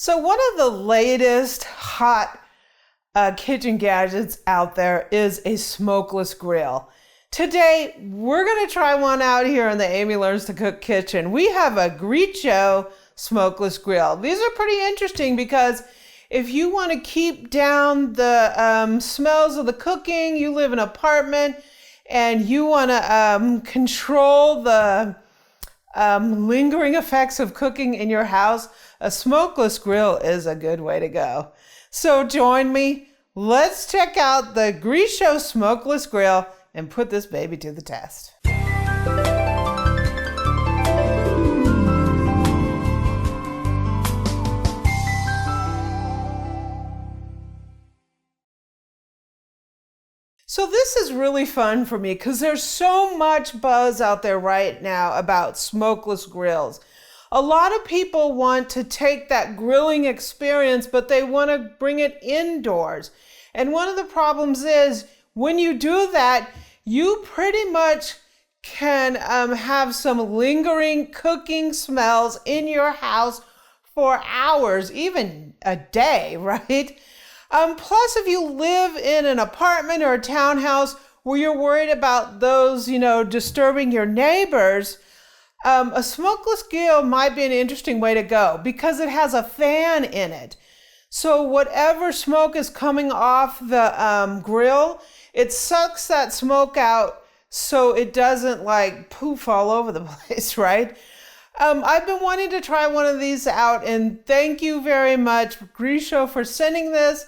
So one of the latest hot kitchen gadgets out there is a smokeless grill. Today, we're going to try one out here in the Amy Learns to Cook kitchen. We have a Greecho Smokeless Grill. These are pretty interesting because if you want to keep down the smells of the cooking, you live in an apartment, and you want to control the lingering effects of cooking in your house, a smokeless grill is a good way to go. So join me. Let's check out the Greecho Smokeless Grill and put this baby to the test. So this is really fun for me because there's so much buzz out there right now about smokeless grills. A lot of people want to take that grilling experience, but they want to bring it indoors. And one of the problems is when you do that, you pretty much can have some lingering cooking smells in your house for hours, even a day, right? Plus, if you live in an apartment or a townhouse where you're worried about those, disturbing your neighbors, a smokeless grill might be an interesting way to go because it has a fan in it. So whatever smoke is coming off the grill, it sucks that smoke out so it doesn't like poof all over the place, right? I've been wanting to try one of these out, and thank you very much, Greecho, for sending this.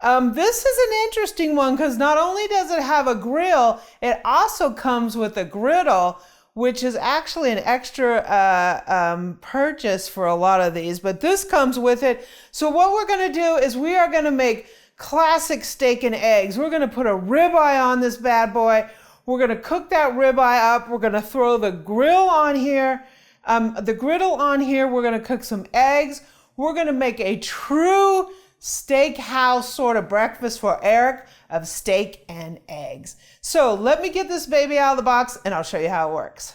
This is an interesting one because not only does it have a grill, it also comes with a griddle, which is actually an extra purchase for a lot of these, but this comes with it. So what we're going to do is we are going to make classic steak and eggs. We're going to put a ribeye on this bad boy. We're going to cook that ribeye up. We're going to throw the grill on here, the griddle on here. We're going to cook some eggs. We're going to make a true steakhouse sort of breakfast for Eric of steak and eggs. So let me get this baby out of the box and I'll show you how it works.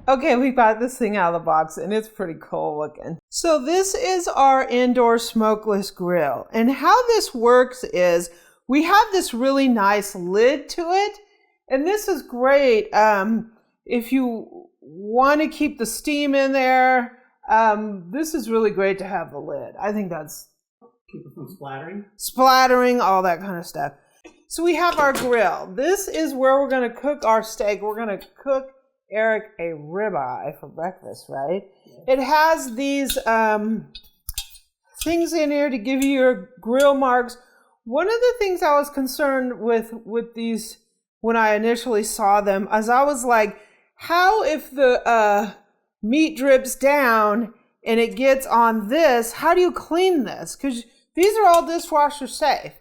Okay, we got this thing out of the box and it's pretty cool looking. So this is our indoor smokeless grill. And how this works is we have this really nice lid to it. And this is great if you want to keep the steam in there. This is really great to have the lid. I think that's keep it from splattering? Splattering, all that kind of stuff. So we have our grill. This is where we're going to cook our steak. We're going to cook Eric a ribeye for breakfast, right? Yeah. It has these things in here to give you your grill marks. One of the things I was concerned with these when I initially saw them is I was like, how if the meat drips down and it gets on this, how do you clean this? Because these are all dishwasher safe,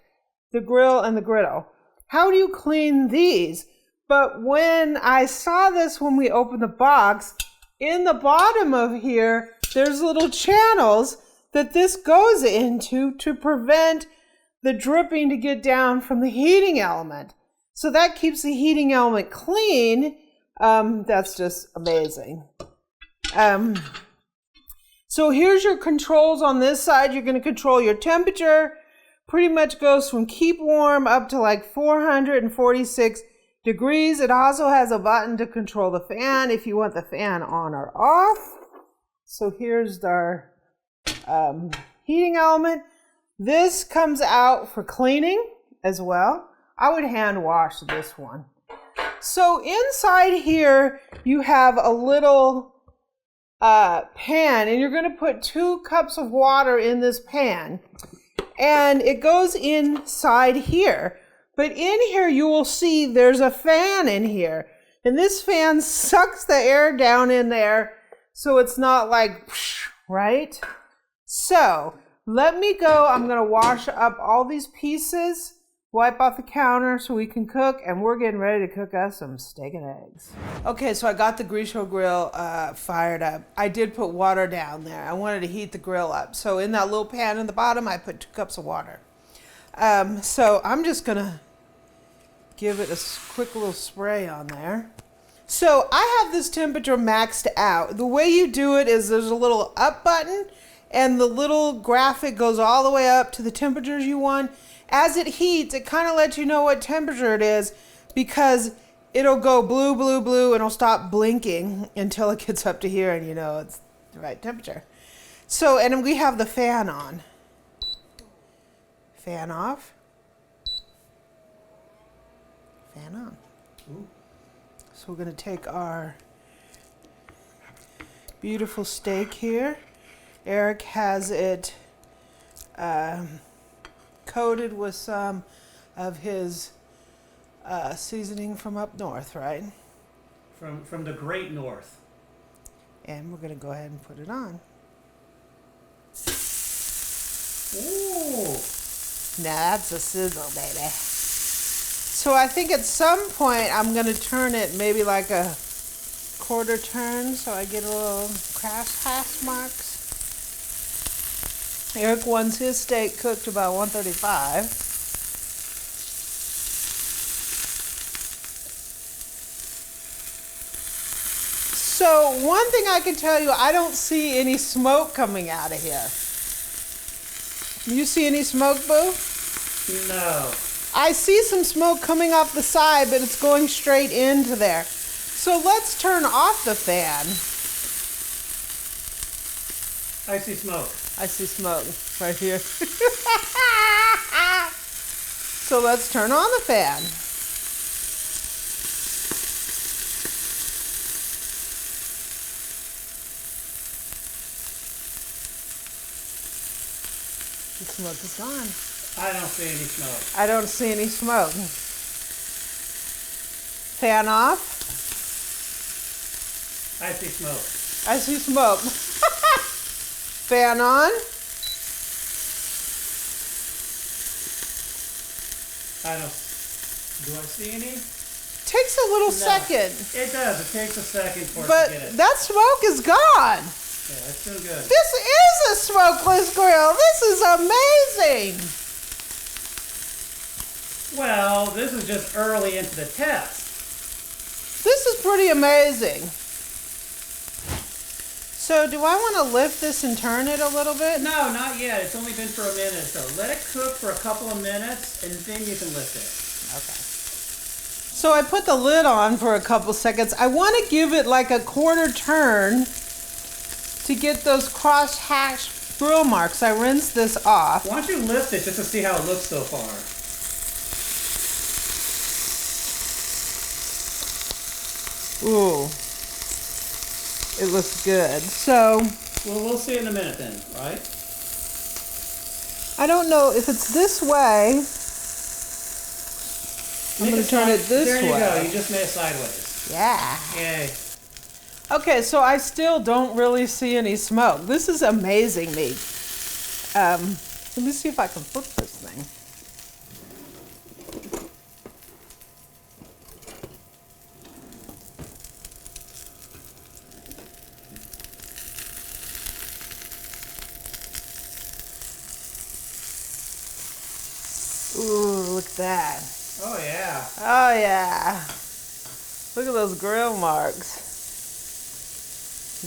the grill and the griddle. How do you clean these? But when I saw this when we opened the box, in the bottom of here, there's little channels that this goes into to prevent the dripping to get down from the heating element. So that keeps the heating element clean. That's just amazing. So here's your controls on this side. You're going to control your temperature. Pretty much goes from keep warm up to like 446 degrees. It also has a button to control the fan if you want the fan on or off. So here's our heating element. This comes out for cleaning as well. I would hand wash this one. So inside here you have a little pan, and you're going to put 2 cups of water in this pan, and it goes inside here. But in here you will see there's a fan in here, and this fan sucks the air down in there so it's not like right. So let me go. I'm going to wash up all these pieces, wipe off the counter so we can cook, and we're getting ready to cook us some steak and eggs. Okay, so I got the Greecho grill fired up. I did put water down there. I wanted to heat the grill up. So in that little pan in the bottom, I put 2 cups of water. So I'm just gonna give it a quick little spray on there. So I have this temperature maxed out. The way you do it is there's a little up button and the little graphic goes all the way up to the temperatures you want. As it heats, it kind of lets you know what temperature it is because it'll go blue, blue, blue, and it'll stop blinking until it gets up to here and you know it's the right temperature. So, and we have the fan on. Fan off. Fan on. Ooh. So we're going to take our beautiful steak here. Eric has it coated with some of his seasoning from up north, right? From the great north. And we're going to go ahead and put it on. Ooh. Now that's a sizzle, baby. So I think at some point I'm going to turn it maybe like a quarter turn so I get a little crash hash marks. Eric wants his steak cooked about 135. So one thing I can tell you, I don't see any smoke coming out of here. You see any smoke, Boo? No. I see some smoke coming off the side, but it's going straight into there. So let's turn off the fan. I see smoke. I see smoke right here. So let's turn on the fan. The smoke is gone. I don't see any smoke. I don't see any smoke. Fan off. I see smoke. I see smoke. Fan on. I don't. Do I see any? Takes a little No. second. It does. It takes a second for it But to get it. that smoke is gone. Yeah, that's still good. This is a smokeless grill. This is amazing. Well, this is just early into the test. This is pretty amazing. So do I want to lift this and turn it a little bit? No, not yet. It's only been for a minute. So let it cook for a couple of minutes, and then you can lift it. Okay. So I put the lid on for a couple seconds. I want to give it like a quarter turn to get those cross-hatch grill marks. I rinsed this off. Why don't you lift it just to see how it looks so far? Ooh. It looks good. So Well, we'll see in a minute then, right? I don't know if it's this way. I'm going to turn it this way. There you go. You just made it sideways. Yeah. Yay. Okay, so I still don't really see any smoke. This is amazing me. Let me see if I can flip this thing. Ooh, look at that. Oh, yeah. Oh, yeah. Look at those grill marks.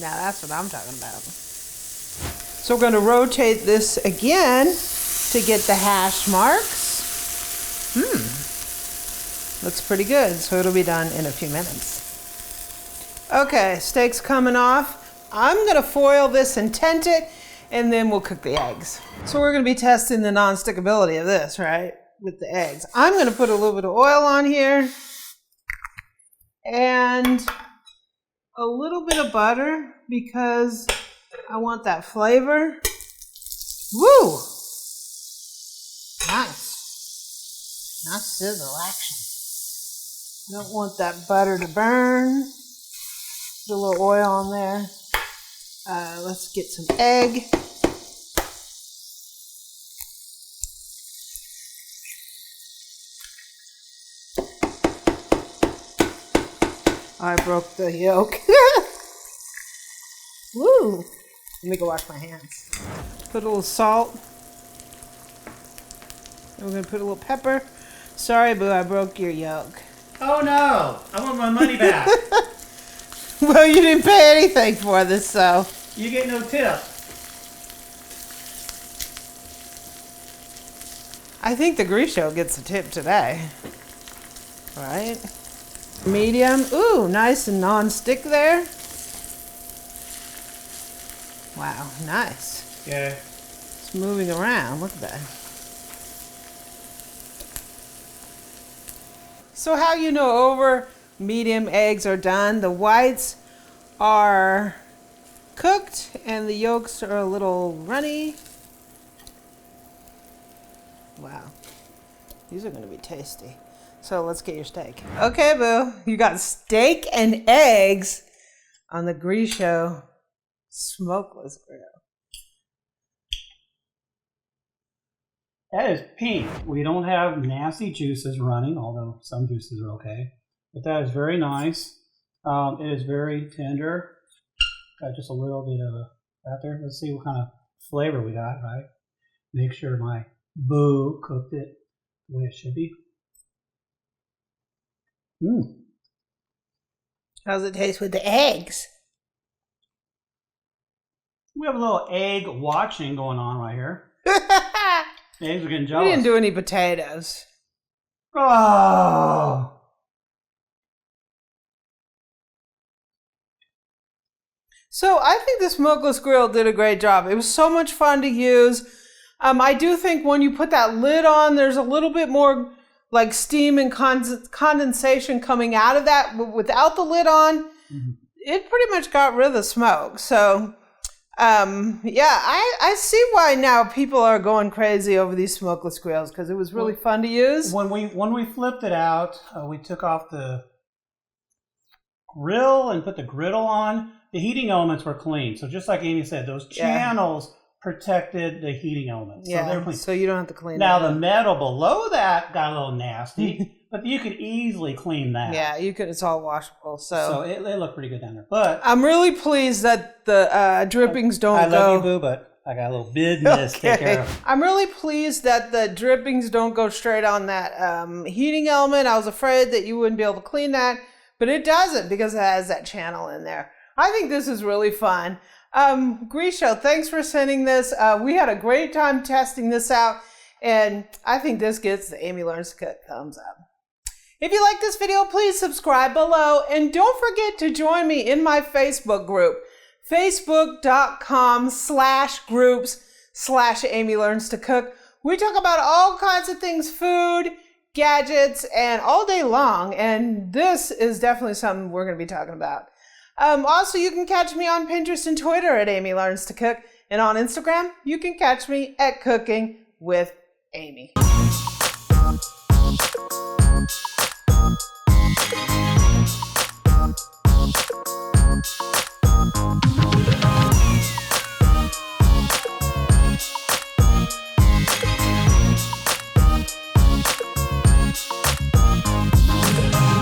Now that's what I'm talking about. So we're going to rotate this again to get the hash marks. Looks pretty good. So it'll be done in a few minutes. Okay, steak's coming off. I'm going to foil this and tent it, and then we'll cook the eggs. So we're going to be testing the non-stickability of this, right? With the eggs. I'm going to put a little bit of oil on here and a little bit of butter because I want that flavor. Woo! Nice. Nice sizzle action. Don't want that butter to burn. Put a little oil on there. Let's get some egg. I broke the yolk. Woo! Let me go wash my hands. Put a little salt. And we're going to put a little pepper. Sorry, Boo, I broke your yolk. Oh, no. I want my money back. Well, you didn't pay anything for this, so. You get no tip. I think the Greecho gets the tip today. Right? Medium. Ooh, nice and non-stick there. Wow, nice. Yeah. It's moving around. Look at that. So how you know over medium eggs are done? The whites are cooked and the yolks are a little runny. Wow. These are going to be tasty. So let's get your steak. Okay, boo. You got steak and eggs on the Greecho Smokeless Grill. That is pink. We don't have nasty juices running, although some juices are okay. But that is very nice. It is very tender. Got just a little bit of that there. Let's see what kind of flavor we got, right? Make sure my boo cooked it the way it should be. How's it taste with the eggs? We have a little egg watching going on right here. The eggs are getting We jealous. didn't do any potatoes. Oh. So I think the Smokeless Grill did a great job. It was so much fun to use. I do think when you put that lid on, there's a little bit more like steam and condensation coming out of that. But without the lid on, it pretty much got rid of the smoke. So yeah, I see why now people are going crazy over these smokeless grills because it was really fun to use. When we flipped it out, we took off the grill and put the griddle on. The heating elements were clean. So just like Amy said, those channels protected the heating elements. Yeah, so, they're clean. So you don't have to clean now that the metal below that got a little nasty, but you could easily clean that. Yeah, you could. It's all washable. So it looked pretty good down there. But I'm really pleased that the drippings don't go. I love you, boo, but I got a little business to take care of. I'm really pleased that the drippings don't go straight on that heating element. I was afraid that you wouldn't be able to clean that, but it doesn't because it has that channel in there. I think this is really fun. Greecho, thanks for sending this. We had a great time testing this out, and I think this gets the Amy Learns to Cook thumbs up. If you like this video, please subscribe below, and don't forget to join me in my Facebook group, facebook.com/groups/Amy Learns to Cook. We talk about all kinds of things, food, gadgets, and all day long, and this is definitely something we're going to be talking about. Also, you can catch me on Pinterest and Twitter at Amy Learns to Cook. And on Instagram, you can catch me at Cooking with Amy.